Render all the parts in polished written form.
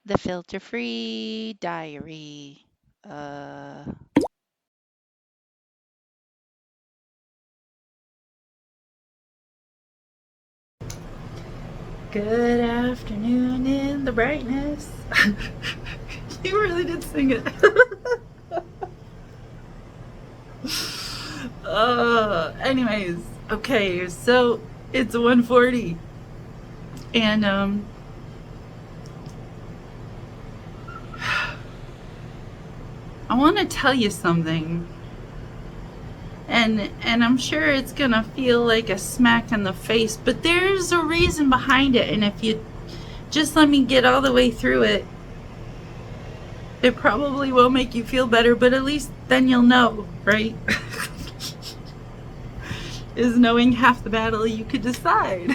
The Filter Free Diary. Good afternoon in the brightness. You really did sing it. Anyways, okay, so it's 1:40, and I want to tell you something, and I'm sure it's gonna feel like a smack in the face, but there's a reason behind it, and if you just let me get all the way through it, it probably will make you feel better, but at least then you'll know, right? Is knowing half the battle you could decide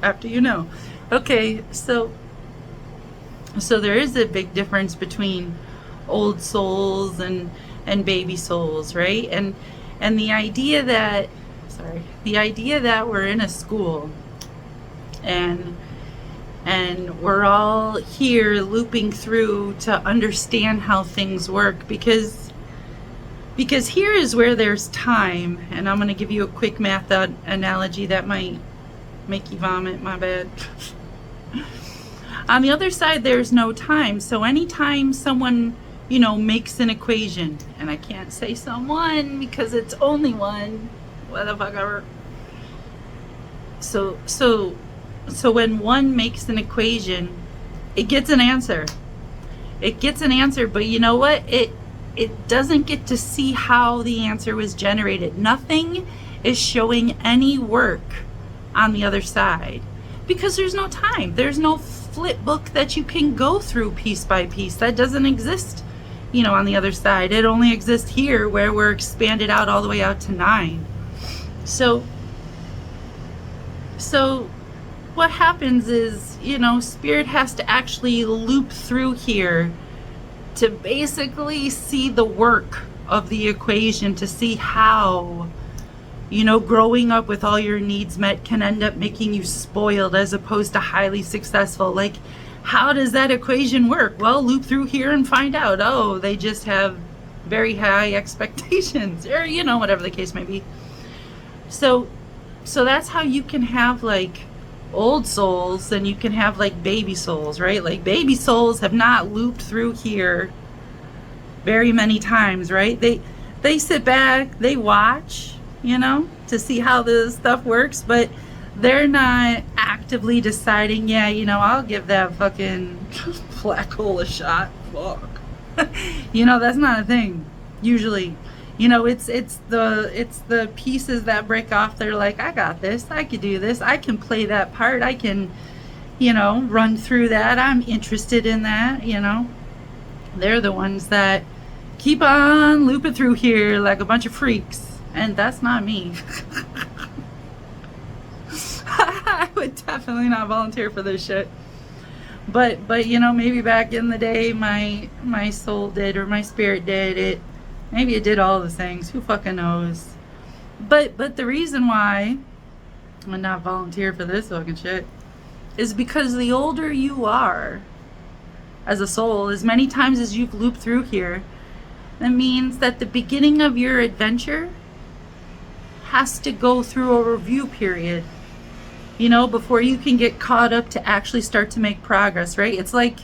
after you know. Okay, so there is a big difference between old souls and baby souls, right? And the idea that we're in a school and we're all here looping through to understand how things work, because here is where there's time, and I'm going to give you a quick math analogy that might make you vomit, my bad. On the other side, there's no time. So anytime someone, makes an equation, and I can't say someone because it's only one, what the fuck ever. So when one makes an equation, it gets an answer. But you know what? It doesn't get to see how the answer was generated. Nothing is showing any work on the other side because there's no time. There's no flip book that you can go through piece by piece. That doesn't exist, on the other side. It only exists here where we're expanded out all the way out to 9. So what happens is, Spirit has to actually loop through here to basically see the work of the equation, to see how, growing up with all your needs met can end up making you spoiled as opposed to highly successful. Like, how does that equation work? Well, loop through here and find out. Oh, they just have very high expectations, or, whatever the case may be. So that's how you can have, like, old souls, and you can have, like, baby souls, right? Like, baby souls have not looped through here very many times, right? They sit back, they watch, to see how this stuff works, but they're not actively deciding, I'll give that fucking black hole a shot. Fuck. That's not a thing usually. It's the pieces that break off. They're like, I got this, I could do this, I can play that part, I can run through that, I'm interested in that. They're the ones that keep on looping through here like a bunch of freaks, and that's not me. I would definitely not volunteer for this shit. But maybe back in the day my soul did, or my spirit did it. Maybe it did all the things. Who fucking knows? But the reason why I'm not volunteer for this fucking shit is because the older you are as a soul, as many times as you've looped through here, that means that the beginning of your adventure has to go through a review period, before you can get caught up to actually start to make progress, right? It's like,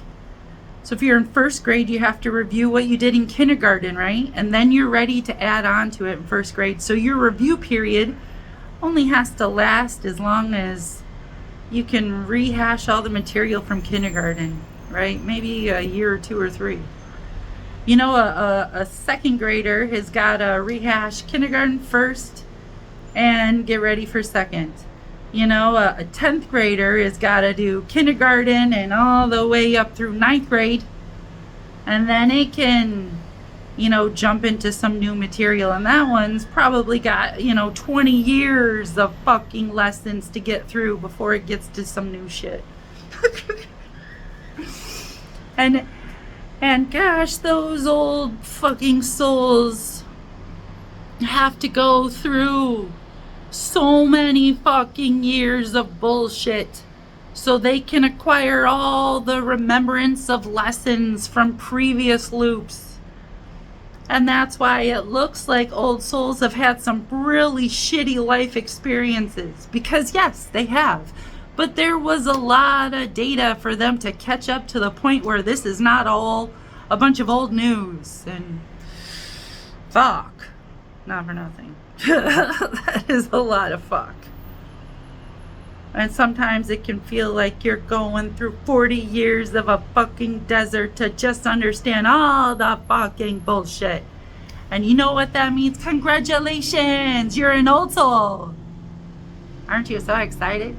so if you're in first grade, you have to review what you did in kindergarten, right? And then you're ready to add on to it in first grade. So your review period only has to last as long as you can rehash all the material from kindergarten, right? Maybe a year or 2 or 3. A second grader has got to rehash kindergarten first and get ready for second. A 10th grader has got to do kindergarten and all the way up through 9th grade, and then it can, jump into some new material, and that one's probably got, 20 years of fucking lessons to get through before it gets to some new shit. And gosh, those old fucking souls have to go through so many fucking years of bullshit so they can acquire all the remembrance of lessons from previous loops. And that's why it looks like old souls have had some really shitty life experiences. Because yes, they have. But there was a lot of data for them to catch up to the point where this is not all a bunch of old news. And fuck. Not for nothing. That is a lot of fuck. And sometimes it can feel like you're going through 40 years of a fucking desert to just understand all the fucking bullshit. And you know what that means? Congratulations! You're an old soul! Aren't you so excited?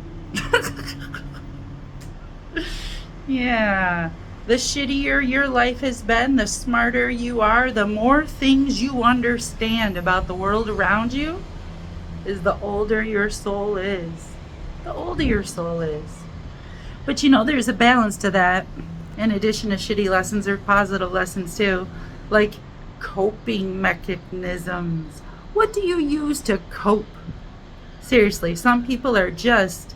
Yeah. The shittier your life has been, the smarter you are, the more things you understand about the world around you, is the older your soul is. The older your soul is. But you know, there's a balance to that. In addition to shitty lessons, there are positive lessons too. Like coping mechanisms. What do you use to cope? Seriously, some people are just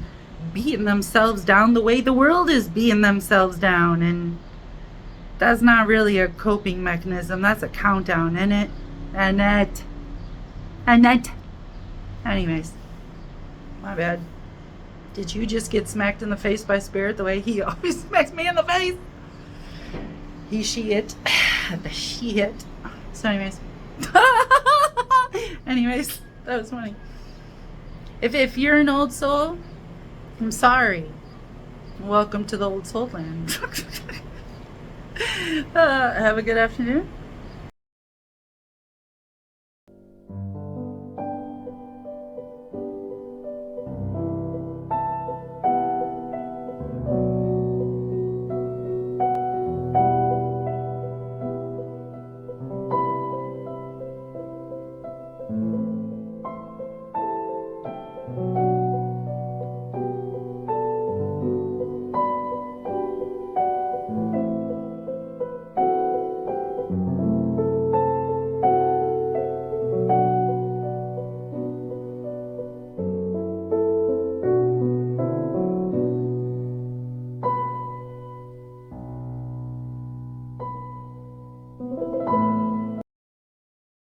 beating themselves down the way the world is beating themselves down, and that's not really a coping mechanism. That's a countdown, isn't it? Annette. Anyways, my bad. Did you just get smacked in the face by Spirit the way he always smacks me in the face? He, she, it. The she, it. So anyways. That was funny. If you're an old soul, I'm sorry. Welcome to the old soul land. Have a good afternoon.